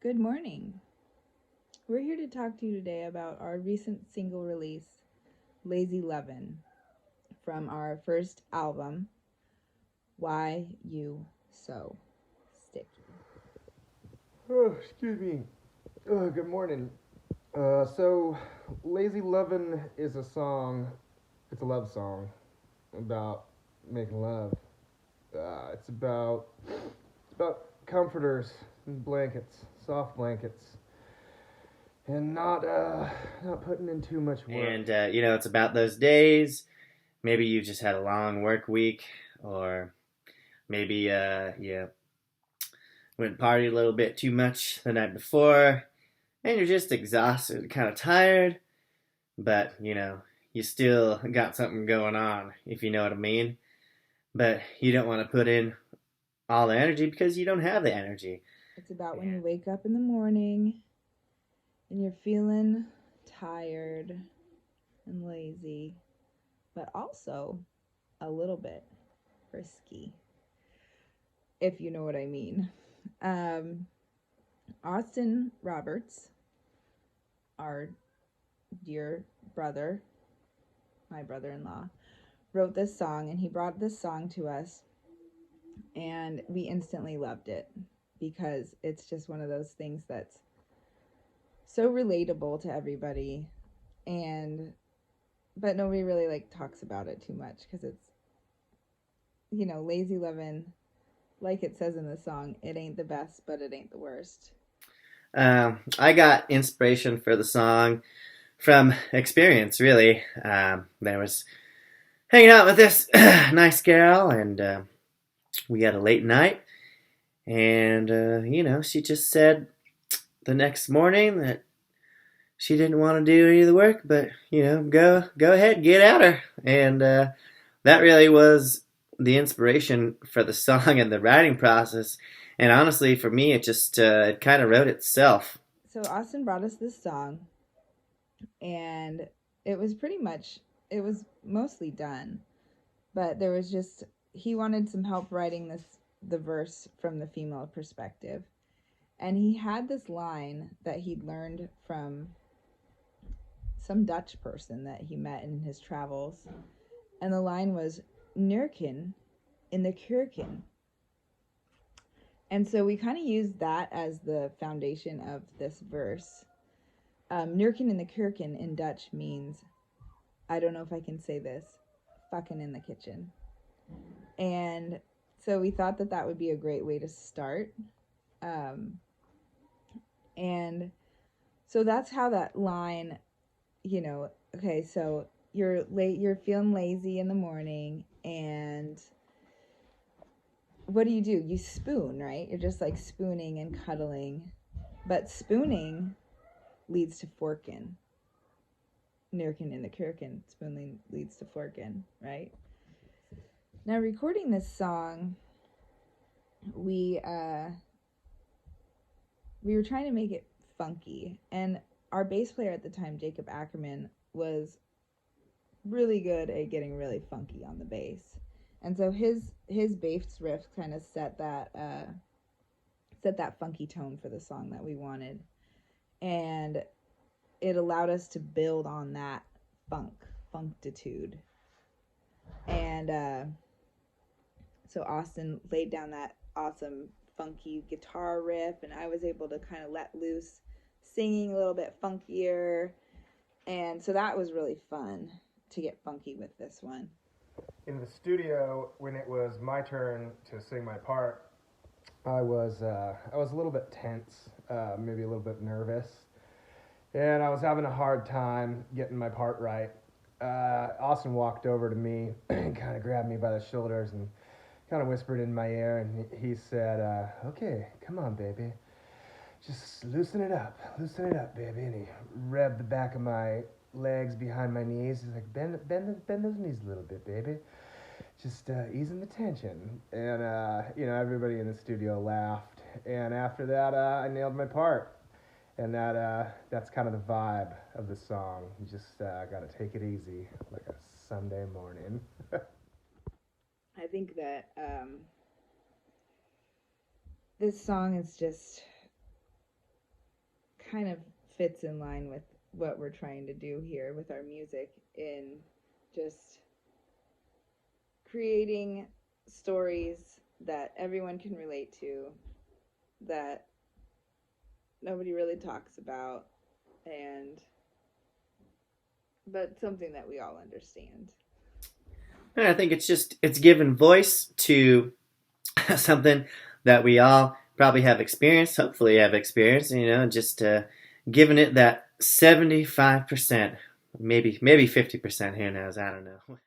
Good morning. We're here to talk to you today about our recent single release, Lazy Lovin', from our first album, Why You So Sticky. Oh, excuse me. Good morning. So, Lazy Lovin' is a song, it's a love song about making love. It's about comforters and blankets, soft blankets, and not putting in too much work. And, it's about those days. Maybe you just had a long work week, or maybe you went party a little bit too much the night before, and you're just exhausted, kind of tired, but, you still got something going on, if you know what I mean. But you don't want to put in all the energy because you don't have the energy. It's about when you wake up in the morning and you're feeling tired and lazy, but also a little bit frisky, if you know what I mean. Austin Roberts, our dear brother, my brother-in-law, wrote this song, and he brought this song to us, and we instantly loved it because it's just one of those things that's so relatable to everybody, and but nobody really talks about it too much because it's lazy lovin', like it says in the song, it ain't the best but it ain't the worst. I got inspiration for the song from experience, really. There was hanging out with this nice girl, and we had a late night, and she just said the next morning that she didn't want to do any of the work, but go ahead, get at her, and that really was the inspiration for the song and the writing process. And honestly, for me, it kind of wrote itself. So Austin brought us this song, and it was mostly done, but there was just, he wanted some help writing the verse from the female perspective, and he had this line that he'd learned from some Dutch person that he met in his travels, and the line was "Nurken in the Kurken." And so we kind of used that as the foundation of this verse. Nurken in the Kurken in Dutch means, I don't know if I can say this, fucking in the kitchen. And so we thought that would be a great way to start. And so that's how that line, okay, so you're feeling lazy in the morning, and what do? You spoon, right? You're just spooning and cuddling, but spooning leads to forking. Nurkin in the Kirkin, spooning leads to forking, right? Now, recording this song, we were trying to make it funky, and our bass player at the time, Jacob Ackerman, was really good at getting really funky on the bass, and so his bass riff kind of set that funky tone for the song that we wanted, and it allowed us to build on that functitude. And so Austin laid down that awesome funky guitar riff, and I was able to kind of let loose, singing a little bit funkier, and so that was really fun to get funky with this one. In the studio, when it was my turn to sing my part, I was a little bit tense, maybe a little bit nervous, and I was having a hard time getting my part right. Austin walked over to me and kind of grabbed me by the shoulders and kind of whispered in my ear, and he said, "Okay, come on, baby, just loosen it up, baby." And he rubbed the back of my legs behind my knees. He's like, "Bend those knees a little bit, baby. Just easing the tension." And everybody in the studio laughed. And after that, I nailed my part. And that's kind of the vibe of the song. You just got to take it easy, like a Sunday morning. I think that this song is just kind of fits in line with what we're trying to do here with our music, in just creating stories that everyone can relate to, that nobody really talks about, but something that we all understand. And I think it's given voice to something that we all probably have experienced, hopefully have experienced, just giving it that 75%, maybe 50%, who knows, I don't know.